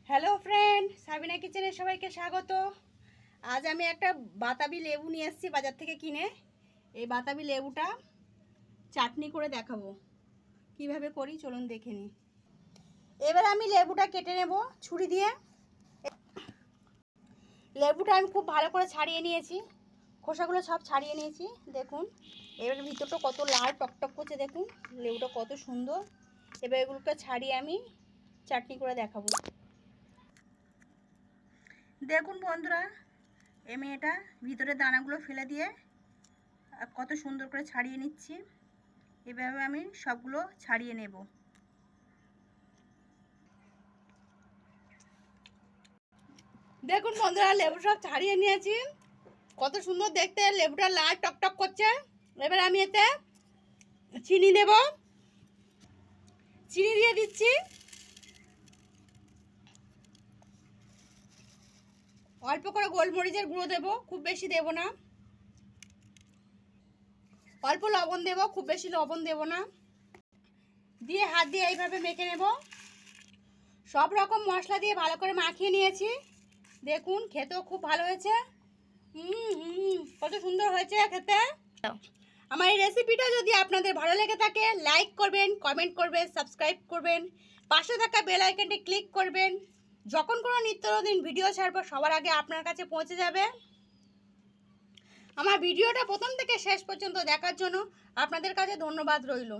Hello friend, Sabina কিচেনে সবাইকে স্বাগত। আজ আমি একটা বাতাবি লেবু নিয়ে এসেছি বাজার থেকে কিনে। এই বাতাবি লেবুটা চাটনি করে দেখাবো কিভাবে করি, চলুন দেখে নিই। এবার আমি লেবুটা কেটে নেব ছুরি দিয়ে। লেবুটা আমি খুব ভালো করে ছাড়িয়ে নিয়েছি, খোসাগুলো সব ছাড়িয়ে নিয়েছি। দেখুন এবার ভিতরটা কত লাল টকটক করছে, দেখুন লেবুটা কত সুন্দর। এবার এগুলোকে ছাড়িয়ে আমি চাটনি করে দেখাবো। দেখুন বন্ধুরা, আমি এটা ভিতরে দানাগুলো ফেলে দিয়ে কত সুন্দর করে ছাড়িয়ে নিচ্ছি। এভাবে আমি সবগুলো ছাড়িয়ে নেব। দেখুন বন্ধুরা, লেবু সব ছাড়িয়ে নিয়েছি, কত সুন্দর দেখতে, লেবুটা লাল টকটক করছে। এবার আমি এতে চিনি দেব, চিনি দিয়ে দিচ্ছি। অল্প করে গোলমরিচের গুঁড়ো দেব, খুব বেশি দেব না। অল্প লবণ দেব, খুব বেশি লবণ দেব না। দিয়ে হাত দিয়ে এইভাবে মেখে নেব। সব রকম মশলা দিয়ে ভালো করে মাখিয়ে নিয়েছি। দেখুন খেতেও খুব ভালো হয়েছে। কত সুন্দর হয়েছে খেতে। আমার এই রেসিপিটা যদি আপনাদের ভালো লেগে থাকে, লাইক করবেন, কমেন্ট করবেন, সাবস্ক্রাইব করবেন, পাশে থাকা বেল আইকনটি ক্লিক করবেন। যখন কোনো নিত্য নতুন ভিডিও ছাড়বো সবার আগে আপনার কাছে পৌঁছে যাবে। আমার ভিডিওটা প্রথম থেকে শেষ পর্যন্ত দেখার জন্য আপনাদের কাছে ধন্যবাদ রইল।